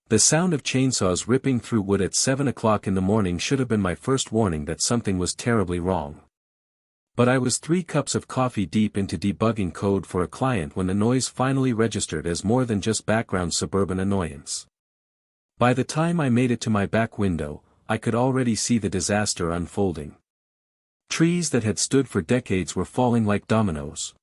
The sound of chainsaws ripping through wood at 7 o'clock in the morning should have been my first warning that something was terribly wrong. But I was 3 cups of coffee deep into debugging code for a client when the noise finally registered as more than just background suburban annoyance. By the time I made it to my back window, I could already see the disaster unfolding. Trees that had stood for decades were falling like dominoes.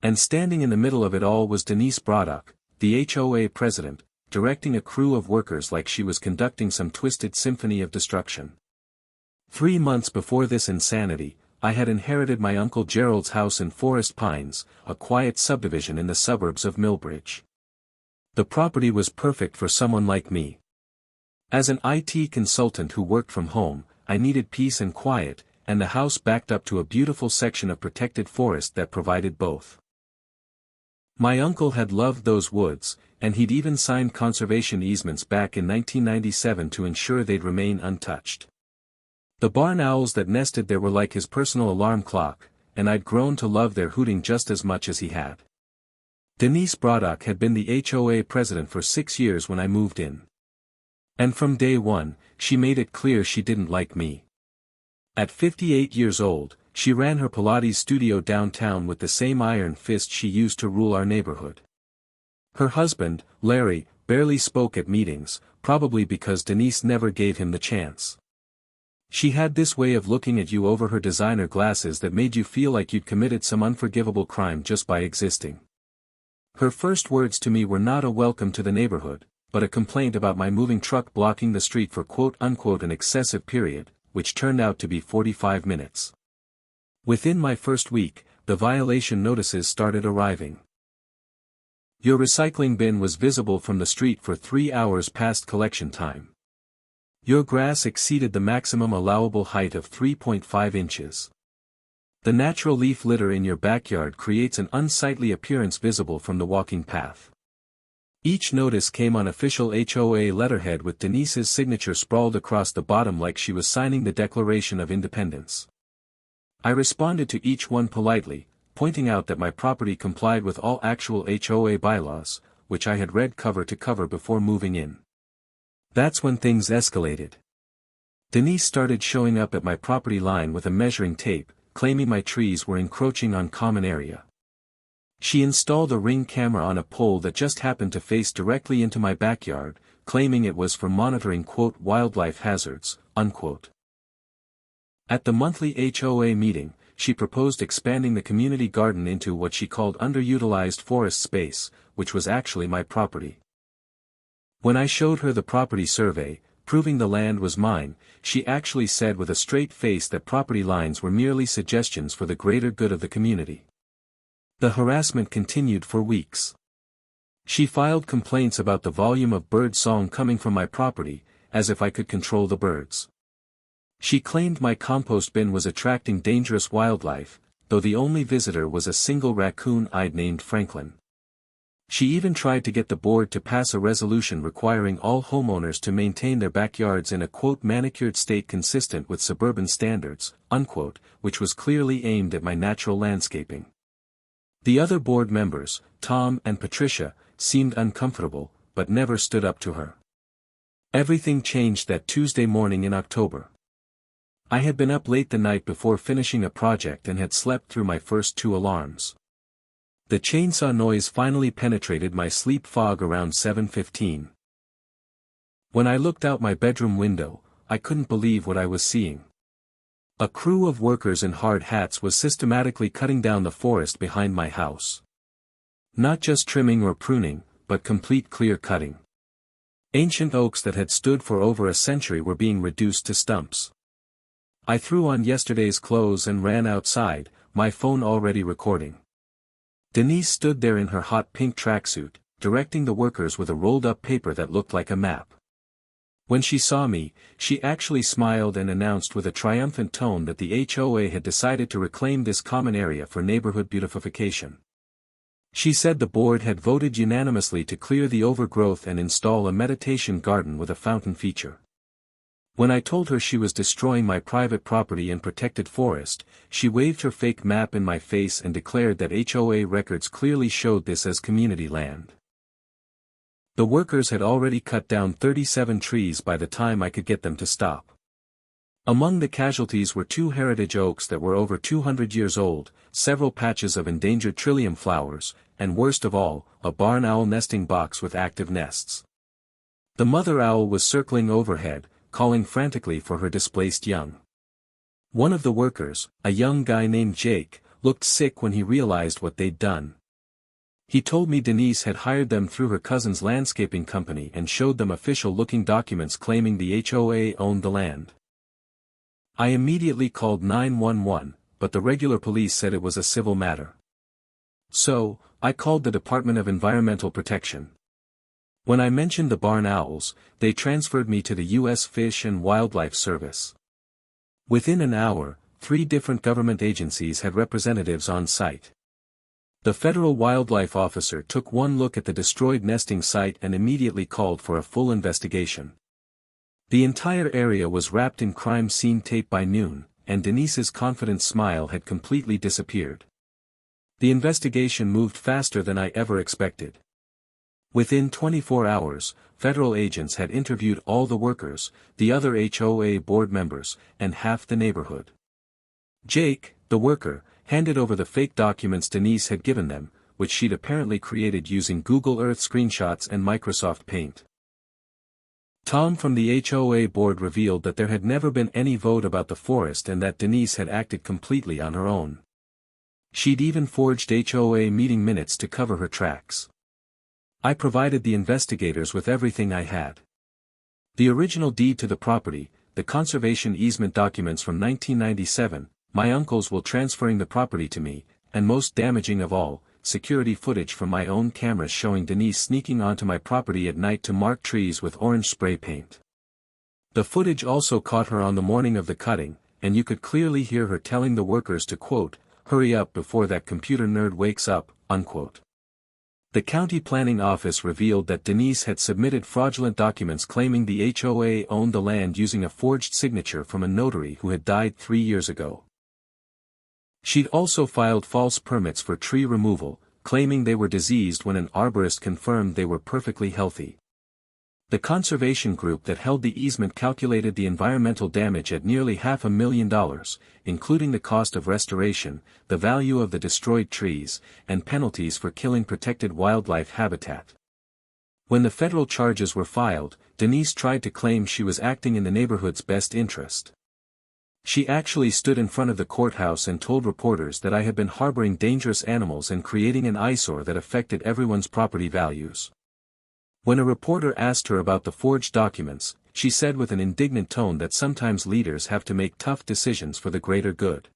And standing in the middle of it all was Denise Bradock, the HOA president, directing a crew of workers like she was conducting some twisted symphony of destruction. 3 months before this insanity, I had inherited my Uncle Gerald's house in Forest Pines, a quiet subdivision in the suburbs of Millbridge. The property was perfect for someone like me. As an IT consultant who worked from home, I needed peace and quiet, and the house backed up to a beautiful section of protected forest that provided both. My uncle had loved those woods, and he'd even signed conservation easements back in 1997 to ensure they'd remain untouched. The barn owls that nested there were like his personal alarm clock, and I'd grown to love their hooting just as much as he had. Denise Bradock had been the HOA president for 6 years when I moved in. And from day one, she made it clear she didn't like me. At 58 years old, she ran her Pilates studio downtown with the same iron fist she used to rule our neighborhood. Her husband, Larry, barely spoke at meetings, probably because Denise never gave him the chance. She had this way of looking at you over her designer glasses that made you feel like you'd committed some unforgivable crime just by existing. Her first words to me were not a welcome to the neighborhood, but a complaint about my moving truck blocking the street for quote-unquote an excessive period, which turned out to be 45 minutes. Within my first week, the violation notices started arriving. Your recycling bin was visible from the street for 3 hours past collection time. Your grass exceeded the maximum allowable height of 3.5 inches. The natural leaf litter in your backyard creates an unsightly appearance visible from the walking path. Each notice came on official HOA letterhead with Denise's signature sprawled across the bottom like she was signing the Declaration of Independence. I responded to each one politely, pointing out that my property complied with all actual HOA bylaws, which I had read cover to cover before moving in. That's when things escalated. Denise started showing up at my property line with a measuring tape, claiming my trees were encroaching on common area. She installed a Ring camera on a pole that just happened to face directly into my backyard, claiming it was for monitoring quote wildlife hazards, unquote. At the monthly HOA meeting, she proposed expanding the community garden into what she called underutilized forest space, which was actually my property. When I showed her the property survey, proving the land was mine, she actually said with a straight face that property lines were merely suggestions for the greater good of the community. The harassment continued for weeks. She filed complaints about the volume of bird song coming from my property, as if I could control the birds. She claimed my compost bin was attracting dangerous wildlife, though the only visitor was a single raccoon I'd named Franklin. She even tried to get the board to pass a resolution requiring all homeowners to maintain their backyards in a quote manicured state consistent with suburban standards, unquote, which was clearly aimed at my natural landscaping. The other board members, Tom and Patricia, seemed uncomfortable, but never stood up to her. Everything changed that Tuesday morning in October. I had been up late the night before finishing a project and had slept through my first 2 alarms. The chainsaw noise finally penetrated my sleep fog around 7:15. When I looked out my bedroom window, I couldn't believe what I was seeing. A crew of workers in hard hats was systematically cutting down the forest behind my house. Not just trimming or pruning, but complete clear cutting. Ancient oaks that had stood for over a century were being reduced to stumps. I threw on yesterday's clothes and ran outside, my phone already recording. Denise stood there in her hot pink tracksuit, directing the workers with a rolled-up paper that looked like a map. When she saw me, she actually smiled and announced with a triumphant tone that the HOA had decided to reclaim this common area for neighborhood beautification. She said the board had voted unanimously to clear the overgrowth and install a meditation garden with a fountain feature. When I told her she was destroying my private property and protected forest, she waved her fake map in my face and declared that HOA records clearly showed this as community land. The workers had already cut down 37 trees by the time I could get them to stop. Among the casualties were 2 heritage oaks that were over 200 years old, several patches of endangered trillium flowers, and worst of all, a barn owl nesting box with active nests. The mother owl was circling overhead, calling frantically for her displaced young. One of the workers, a young guy named Jake, looked sick when he realized what they'd done. He told me Denise had hired them through her cousin's landscaping company and showed them official-looking documents claiming the HOA owned the land. I immediately called 911, but the regular police said it was a civil matter. So, I called the Department of Environmental Protection. When I mentioned the barn owls, they transferred me to the U.S. Fish and Wildlife Service. Within an hour, 3 different government agencies had representatives on site. The federal wildlife officer took one look at the destroyed nesting site and immediately called for a full investigation. The entire area was wrapped in crime scene tape by noon, and Denise's confident smile had completely disappeared. The investigation moved faster than I ever expected. Within 24 hours, federal agents had interviewed all the workers, the other HOA board members, and half the neighborhood. Jake, the worker, handed over the fake documents Denise had given them, which she'd apparently created using Google Earth screenshots and Microsoft Paint. Tom from the HOA board revealed that there had never been any vote about the forest and that Denise had acted completely on her own. She'd even forged HOA meeting minutes to cover her tracks. I provided the investigators with everything I had. The original deed to the property, the conservation easement documents from 1997, my uncle's will transferring the property to me, and most damaging of all, security footage from my own cameras showing Denise sneaking onto my property at night to mark trees with orange spray paint. The footage also caught her on the morning of the cutting, and you could clearly hear her telling the workers to quote, "Hurry up before that computer nerd wakes up," unquote. The county planning office revealed that Denise had submitted fraudulent documents claiming the HOA owned the land using a forged signature from a notary who had died 3 years ago. She'd also filed false permits for tree removal, claiming they were diseased when an arborist confirmed they were perfectly healthy. The conservation group that held the easement calculated the environmental damage at nearly $500,000, including the cost of restoration, the value of the destroyed trees, and penalties for killing protected wildlife habitat. When the federal charges were filed, Denise tried to claim she was acting in the neighborhood's best interest. She actually stood in front of the courthouse and told reporters that I had been harboring dangerous animals and creating an eyesore that affected everyone's property values. When a reporter asked her about the forged documents, she said with an indignant tone that sometimes leaders have to make tough decisions for the greater good.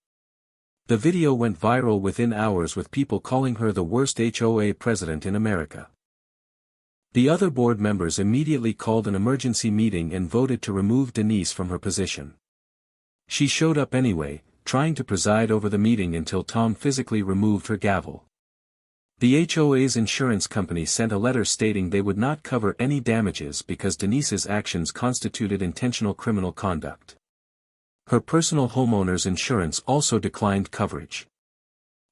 The video went viral within hours with people calling her the worst HOA president in America. The other board members immediately called an emergency meeting and voted to remove Denise from her position. She showed up anyway, trying to preside over the meeting until Tom physically removed her gavel. The HOA's insurance company sent a letter stating they would not cover any damages because Denise's actions constituted intentional criminal conduct. Her personal homeowner's insurance also declined coverage.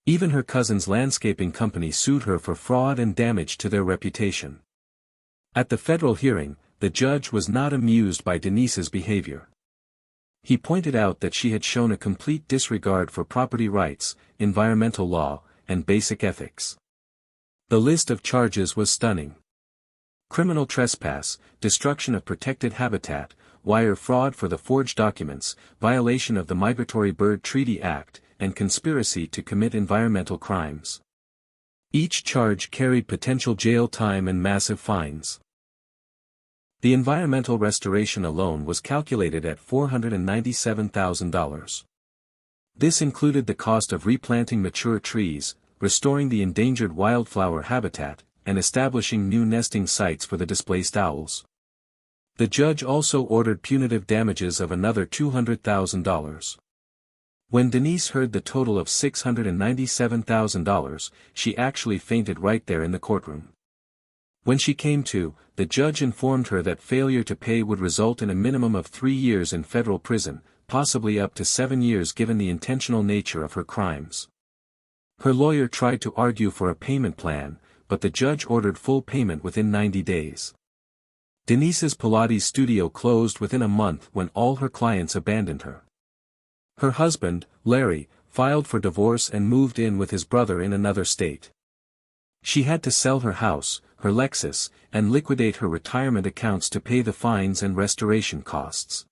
Even her cousin's landscaping company sued her for fraud and damage to their reputation. At the federal hearing, the judge was not amused by Denise's behavior. He pointed out that she had shown a complete disregard for property rights, environmental law, and basic ethics. The list of charges was stunning. Criminal trespass, destruction of protected habitat, wire fraud for the forged documents, violation of the Migratory Bird Treaty Act, and conspiracy to commit environmental crimes. Each charge carried potential jail time and massive fines. The environmental restoration alone was calculated at $497,000. This included the cost of replanting mature trees, restoring the endangered wildflower habitat, and establishing new nesting sites for the displaced owls. The judge also ordered punitive damages of another $200,000. When Denise heard the total of $697,000, she actually fainted right there in the courtroom. When she came to, the judge informed her that failure to pay would result in a minimum of 3 years in federal prison, possibly up to 7 years given the intentional nature of her crimes. Her lawyer tried to argue for a payment plan, but the judge ordered full payment within 90 days. Denise's Pilates studio closed within a month when all her clients abandoned her. Her husband, Larry, filed for divorce and moved in with his brother in another state. She had to sell her house, her Lexus, and liquidate her retirement accounts to pay the fines and restoration costs.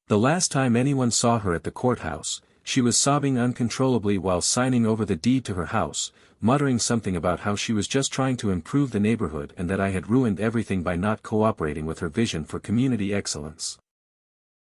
The last time anyone saw her at the courthouse, she was sobbing uncontrollably while signing over the deed to her house, muttering something about how she was just trying to improve the neighborhood and that I had ruined everything by not cooperating with her vision for community excellence.